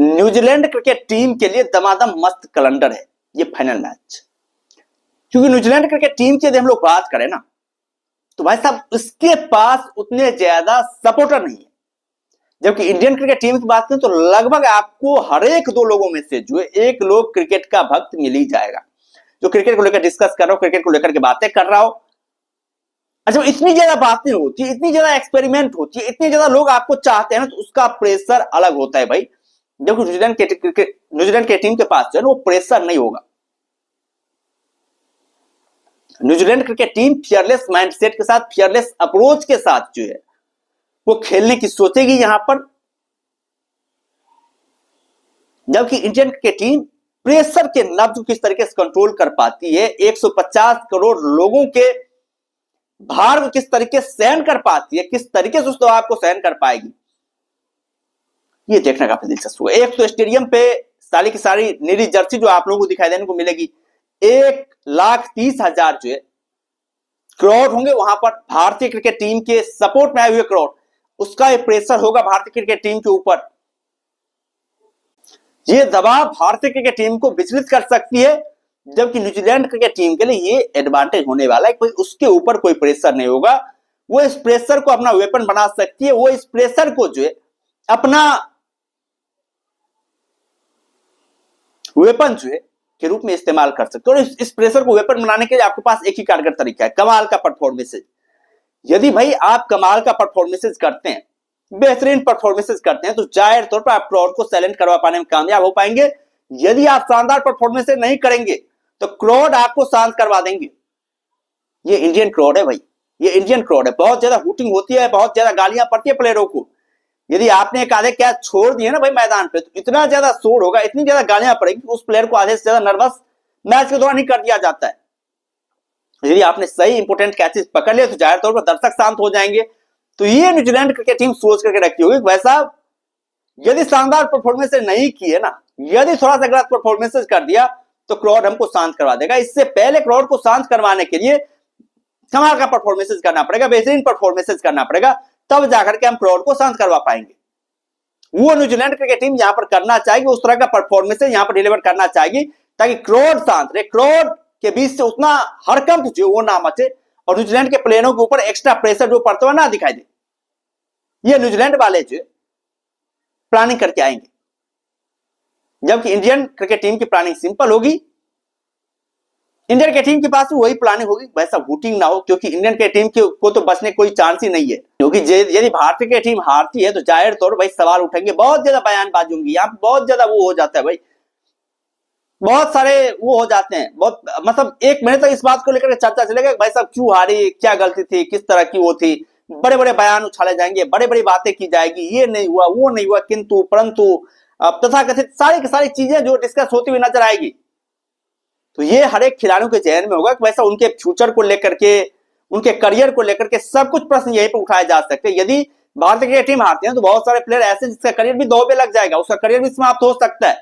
New Zealand cricket team के लिए दमादम मस्त कैलेंडर है ये फाइनल मैच। क्योंकि न्यूजीलैंड क्रिकेट टीम की यदि हम लोग बात करें ना, तो भाई साहब इसके पास उतने ज्यादा सपोर्टर नहीं है। जबकि इंडियन क्रिकेट टीम की बात करें तो लगभग आपको हर एक दो लोगों में से जो एक लोग क्रिकेट का भक्त मिल ही जाएगा, जो क्रिकेट को लेकर डिस्कस कर रहा हो, क्रिकेट को लेकर के बातें कर रहा हो। अच्छा, इतनी ज्यादा बातें होती है, इतनी ज्यादा एक्सपेरिमेंट होती है, इतने ज्यादा लोग आपको चाहते हैं, तो उसका प्रेशर अलग होता है भाई। जबकि न्यूजीलैंड के टीम के पास जो है वो प्रेशर नहीं होगा। New Zealand cricket team fearless mindset के साथ, फियरलेस अप्रोच के साथ जो है वो खेलने की सोचेगी यहां पर। जबकि इंडियन क्रिकेट टीम प्रेशर के नब्ज को किस तरीके से कंट्रोल कर पाती है, 150 करोड़ लोगों के भार को किस तरीके से सहन कर पाती है, किस तरीके से उस दबाव को सहन कर पाएगी, ये देखना काफी दिलचस्प होगा। एक तो स्टेडियम पे सारी की सारी नीली जर्सी जो आप लोगों को दिखाई देने को मिलेगी, 1,30,000 जो है क्राउड होंगे वहां पर, भारतीय क्रिकेट टीम के सपोर्ट में आए हुए क्राउड, उसका एक प्रेशर होगा भारतीय क्रिकेट टीम के ऊपर। ये दबाव भारतीय क्रिकेट टीम को विचलित कर सकती है। जबकि न्यूजीलैंड क्रिकेट टीम के लिए ये एडवांटेज होने वाला है, कोई उसके ऊपर कोई प्रेशर नहीं होगा। वो इस प्रेशर को अपना वेपन बना सकती है, वो इस प्रेशर को जो है अपना वेपन जो है के रूप में इस्तेमाल कर सकते हो। और इस प्रेशर को वेपन बनाने के लिए आपके पास एक ही कारगर तरीका है, कमाल का परफॉर्मेंसेज। यदि भाई आप कमाल का परफॉर्मेंसेज करते हैं, बेहतरीन परफॉर्मेंसेज करते हैं, तो जाहिर तौर पर आप क्राउड को साइलेंट करवा पाने में कामयाब हो पाएंगे। यदि आप शानदार परफॉर्मेंसेज नहीं करेंगे तो क्राउड आपको शांत करवा देंगे। ये इंडियन क्राउड है भाई, ये इंडियन क्राउड है। बहुत ज्यादा हूटिंग होती है, बहुत ज्यादा गालियां पड़ती है प्लेयरों को। यदि आपने एक आधे कैच छोड़ दिए ना भाई मैदान पे, तो इतना ज्यादा शोर होगा, इतनी ज्यादा गालियां पड़ेगी, उस प्लेयर को आधे से ज्यादा नर्वस मैच के दौरान ही कर दिया जाता है। यदि आपने सही इंपोर्टेंट कैचेस पकड़ लिए तो जाहिर तौर पर दर्शक शांत हो जाएंगे। तो ये न्यूजीलैंड क्रिकेट टीम सोच करके रखी होगी वैसा यदि शानदार परफॉर्मेंस नहीं किए ना, यदि थोड़ा सा गलत परफॉर्मेंस कर दिया तो क्राउड हमको शांत करवा देगा। इससे पहले क्राउड को शांत करवाने के लिए कमाल का परफॉर्मेंस करना पड़ेगा, बेहतरीन परफॉर्मेंस करना पड़ेगा, तब जाकर के हम क्राउड को शांत करवा पाएंगे। वो न्यूजीलैंड क्रिकेट टीम यहां पर करना चाहेगी, उस तरह का परफॉर्मेंस यहां पर डिलीवर करना चाहेगी ताकि क्राउड शांत रहे, क्राउड के बीच से उतना हड़कंप जो वो ना मचे और न्यूजीलैंड के प्लेयरों के ऊपर एक्स्ट्रा प्रेशर जो पड़ता हुआ ना दिखाई दे। ये न्यूजीलैंड वाले जो प्लानिंग करके आएंगे, जबकि इंडियन क्रिकेट टीम की प्लानिंग सिंपल होगी। इंडियन क्रिकेट टीम के पास वही प्लानिंग होगी, वैसा वोटिंग ना हो, क्योंकि इंडियन क्रिकेट टीम को तो बचने कोई चांस ही नहीं है। क्योंकि यदि भारतीय क्रिकेट टीम हारती है तो जाहिर तौर पर भाई सवाल उठेंगे, बहुत ज्यादा बयानबाजी होंगी, यहाँ बहुत ज्यादा वो हो जाता है भाई, बहुत सारे वो हो जाते हैं, बहुत मतलब एक महीने तक इस बात को लेकर चर्चा चलेगा भाई साहब क्यों हारी, क्या गलती थी, किस तरह की वो थी, बड़े बड़े बयान उछाले जाएंगे, बड़ी बड़ी बातें की जाएगी, ये नहीं हुआ, वो नहीं हुआ, किंतु परंतु तथा कथित सारी की सारी चीजें जो डिस्कस होती हुई नजर आएगी। तो ये हर एक खिलाड़ियों के जहन में होगा कि वैसा उनके फ्यूचर को लेकर के, उनके करियर को लेकर के सब कुछ प्रश्न यहीं पर उठाए जा सकते हैं। यदि भारतीय क्रिकेट टीम हारती है तो बहुत सारे प्लेयर ऐसे जिसका करियर भी दांव पे लग जाएगा, उसका करियर भी समाप्त हो सकता है।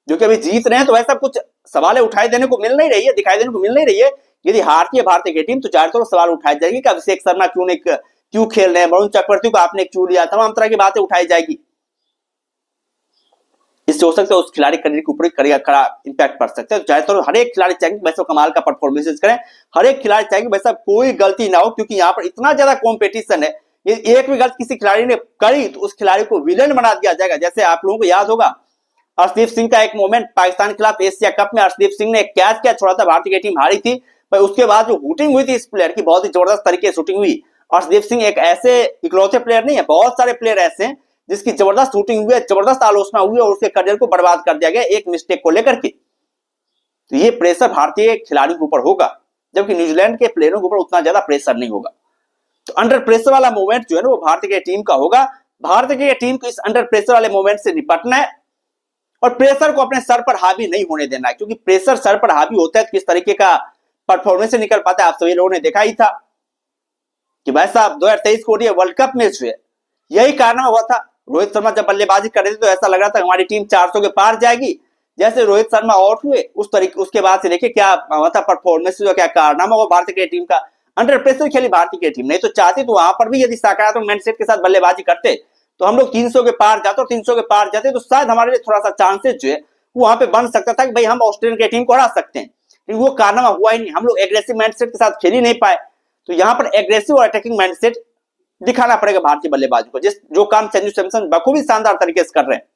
जो कि अभी जीत रहे हैं तो वैसा कुछ सवाल उठाए देने को मिल नहीं रही है, दिखाई देने को मिल नहीं रही है। यदि हारती है भारतीय क्रिकेट टीम तो चार तौर सवाल उठाई जाएगी कि अभिषेक शर्मा क्यों खेल रहे हैं, वरुण चक्रवर्ती को आपने क्यों लिया, तमाम तरह की बातें उठाई जाएगी। इससे हो सकता है उस खिलाड़ी करियर के ऊपर खड़ा इंपैक्ट पड़ सकता है। चाहे तो हर एक खिलाड़ी चाहेंगे वैसा कमाल का परफॉर्मेंस करें, हर एक खिलाड़ी चाहेंगे वैसा कोई गलती ना हो, क्योंकि यहाँ पर इतना ज्यादा कॉम्पिटिशन है, ये एक भी गलती किसी खिलाड़ी ने करी तो उस खिलाड़ी को विलेन बना दिया जाएगा। जैसे आप लोगों को याद होगा अर्शदीप सिंह का एक मोमेंट पाकिस्तान के खिलाफ एशिया कप में, अर्शदीप सिंह ने एक कैच छोड़ा था, भारतीय टीम हारी थी, पर उसके बाद जो शूटिंग हुई थी इस प्लेयर की बहुत ही जबरदस्त तरीके से शूटिंग हुई। अर्शदीप सिंह एक ऐसे इकलौते प्लेयर नहीं है, बहुत सारे प्लेयर ऐसे हैं जिसकी जबरदस्त शूटिंग हुई है, जबरदस्त आलोचना हुई और उसके करियर को बर्बाद कर दिया गया एक मिस्टेक को लेकर के। तो ये प्रेशर भारतीय खिलाड़ियों के ऊपर होगा, जबकि न्यूजीलैंड के प्लेयरों के ऊपर उतना ज्यादा प्रेशर नहीं होगा। तो अंडर प्रेशर वाला मोमेंट जो है ना वो भारतीय टीम का होगा। भारतीय टीम को इस अंडर प्रेशर वाले मोमेंट से निपटना है और प्रेशर को अपने सर पर हावी नहीं होने देना है, क्योंकि प्रेशर सर पर हावी होता है तो किस तरीके का परफॉर्मेंस से निकल पाता है आप सभी लोगों ने देखा ही था कि भाई साहब 2023 को वर्ल्ड कप में जो है यही कारण हुआ था। रोहित शर्मा जब बल्लेबाजी कर रहे थे तो ऐसा लग रहा था हमारी टीम 400 के पार जाएगी। जैसे रोहित शर्मा आउट हुए उस तरीके उसके बाद से देखिए क्या मतलब परफॉर्मेंस क्या कारनामा हुआ भारतीय टीम का। अंडर प्रेशर खेली भारतीय टीम, नहीं तो चाहती तो वहां पर भी यदि सकारात्मक माइंडसेट के साथ बल्लेबाजी करते तो हम लोग 300 के पार जाते, और 300 के पार जाते तो शायद हमारे लिए थोड़ा सा चांसेस जो है वहां पे बन सकता था कि भाई हम ऑस्ट्रेलियन की टीम को हरा सकते हैं, लेकिन वो कारनामा हुआ ही नहीं। हम लोग एग्रेसिव माइंडसेट के साथ खेल ही नहीं पाए। तो यहाँ पर एग्रेसिव और अटैकिंग माइंडसेट दिखाना पड़ेगा भारतीय बल्लेबाजों को, जो काम संजू सैमसन बखूबी शानदार तरीके से कर रहे हैं,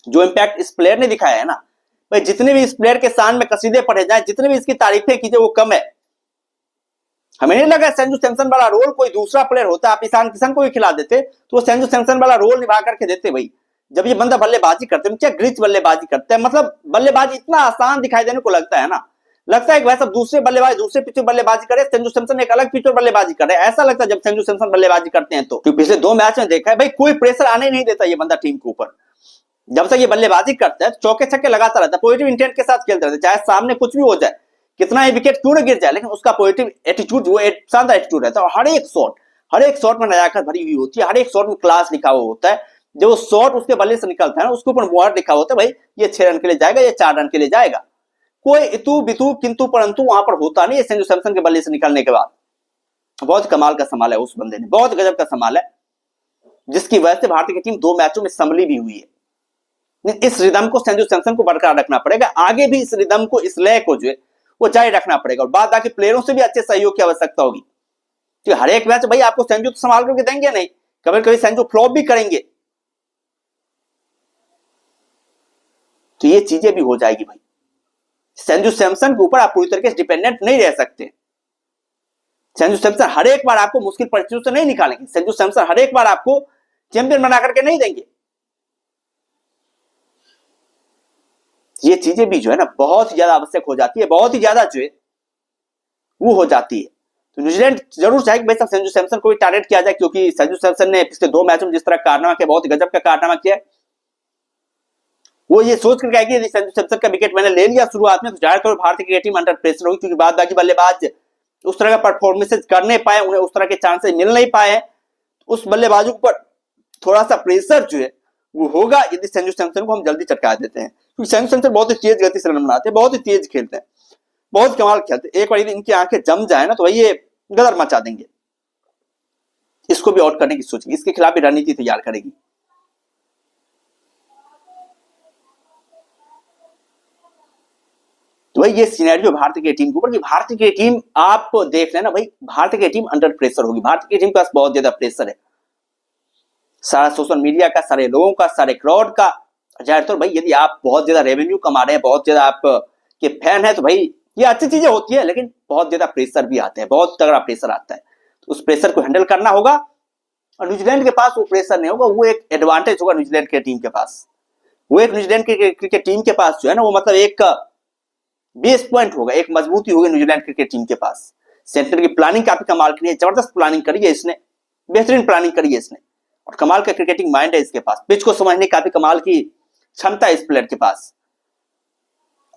जो इंपैक्ट इस प्लेयर ने दिखाया है ना भाई, जितने भी इस प्लेयर के शान में कसीदे पढ़े जाए, जितने भी इसकी तारीफें कीजिए वो कम है। हमें नहीं लगा संजू सैमसन वाला रोल कोई दूसरा प्लेयर होता, आप ईशान किशन को भी खिला देते तो वो संजू सैमसन वाला रोल निभा करके देते भाई। जब ये बंदा बल्लेबाजी करते हैं, क्या ग्लिच बल्लेबाजी करते हैं, मतलब बल्लेबाजी इतना आसान दिखाई देने को लगता है ना, लगता है कि वैसा दूसरे बल्लेबाज दूसरे पिच बल्लेबाजी करे, संजू सैमसन एक अलग पिच पर बल्लेबाजी कर रहे हैं, ऐसा लगता है जब संजू सैमसन बल्लेबाजी करते हैं। तो पिछले 2 मैच में देखा है भाई, कोई प्रेशर आने नहीं देता ये बंदा टीम के ऊपर। जब तक ये बल्लेबाजी करता है चौके छक्के लगाता रहता है, पॉजिटिव इंटेंट के साथ खेलता रहता है, चाहे सामने कुछ भी हो जाए, कितना ही विकेट क्यों न गिर जाए, लेकिन उसका पॉजिटिव एटीट्यूड, वो शानदार एटीट्यूड रहता है। और हर एक शॉट में नजाकत भरी हुई होती है, हर एक शॉट में क्लास लिखा हुआ होता है। जो शॉट उसके बल्ले से निकलता है ना, उसके ऊपर मुहर लिखा होता है भाई ये 6 रन के लिए जाएगा, ये 4 रन के लिए जाएगा। कोई इतू बितू किंतु परंतु वहां पर होता नहीं है संजू सैमसन के बल्ले से निकलने के बाद। बहुत कमाल का संभाला है उस बंदे ने, बहुत गजब का संभाला है, जिसकी वजह से भारतीय की टीम 2 मैचों में संभली भी हुई है। इस रिदम को संजू सैमसन को बरकरार रखना पड़ेगा, आगे भी इस रिदम को, इस लय को जो है वो जारी रखना पड़ेगा, और बाद बाकी प्लेयरों से भी अच्छे सहयोग की आवश्यकता होगी। तो हर एक मैच भाई आपको संजू तो संभाल करके देंगे नहीं, कभी कभी संजू फ्लॉप भी करेंगे, तो ये चीजें भी हो जाएगी भाई। संजू सैमसन के ऊपर आप पूरी तरीके से डिपेंडेंट नहीं रह सकते। संजू सैमसन हर एक बार आपको मुश्किल परिस्थितियों से नहीं निकालेंगे, संजू सैमसन हर एक बार आपको चैंपियन बना करके नहीं देंगे। ये चीजें भी जो है ना बहुत ही ज्यादा आवश्यक हो जाती है, बहुत ही ज्यादा जो है वो हो जाती है। तो न्यूजीलैंड जरूर चाहे भाई संजू सैमसन को भी टारगेट किया जाए, क्योंकि संजू सैमसन ने पिछले 2 मैचों में जिस तरह कारनामा किया, बहुत गजब का कारनामा किया, वो ये सोच कर कि संजू सैमसन का विकेट मैंने ले लिया शुरुआत में, तो जाहिर तौर पर भारतीय क्रिकेट टीम अंडर प्रेशर होगी, क्योंकि बाद बाकी बल्लेबाज उस तरह का परफॉर्मेंसेज कर नहीं पाए, उन्हें उस तरह के चांसेस मिल नहीं पाए। उस बल्लेबाजों पर थोड़ा सा प्रेशर जो है वो होगा यदि संजू सैमसन को हम जल्दी चटका देते हैं, क्योंकि संजू सैमसन बहुत ही तेज गति से रन बनाते हैं, बहुत ही तेज खेलते हैं, बहुत कमाल खेलते हैं। एक बार यदि इनकी आंखें जम जाए ना तो भाई ये गदर मचा देंगे, इसको भी आउट करने की सोचेगी, इसके खिलाफ भी रणनीति तैयार करेगी। तो भाई ये सिनेरियो भारतीय की टीम के ऊपर, भारतीय की टीम आप देख लेना भाई, भारतीय की टीम अंडर प्रेशर होगी, भारतीय की टीम के पास बहुत ज्यादा प्रेशर है, सारा सोशल मीडिया का, सारे लोगों का, सारे क्राउड का। जाहिर तौर भाई यदि आप बहुत ज्यादा रेवेन्यू कमा रहे हैं, बहुत ज्यादा आप के फैन है, तो भाई ये अच्छी चीजें होती है, लेकिन बहुत ज्यादा प्रेशर भी आते हैं, बहुत तगड़ा प्रेशर आता है, तो उस प्रेशर को हैंडल करना होगा। और न्यूजीलैंड के पास वो प्रेशर नहीं होगा, वो एक एडवांटेज होगा न्यूजीलैंड की टीम के पास, वो एक न्यूजीलैंड की क्रिकेट टीम के पास जो है ना, वो मतलब एक बेस पॉइंट होगा, एक मजबूती होगी न्यूजीलैंड क्रिकेट टीम के पास। सेंटर की प्लानिंग काफी कमाल की है, जबरदस्त प्लानिंग करी है इसने, बेहतरीन प्लानिंग करी है इसने, और कमाल का क्रिकेटिंग माइंड है इसके पास, पिच को समझने की काफी कमाल की क्षमता है इस प्लेयर के पास।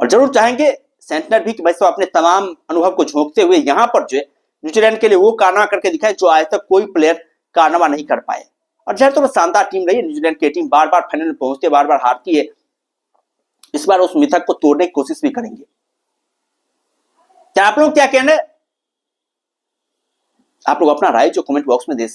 और जरूर चाहेंगे सेंटनर भी कि भाई अपने तमाम अनुभव को झोंकते हुए यहां पर जो है न्यूजीलैंड के लिए वो कारनामा करके दिखाए जो आज तक कोई प्लेयर कारनामा नहीं कर पाए। और जाहिर तौर पर शानदार टीम रही है न्यूजीलैंड की टीम, बार बार फाइनल में पहुंचती है, बार बार हारती है, इस बार उस मिथक को तोड़ने की कोशिश भी करेंगे। क्या आप लोग क्या कहना है, आप लोग अपना राय जो कमेंट बॉक्स में दे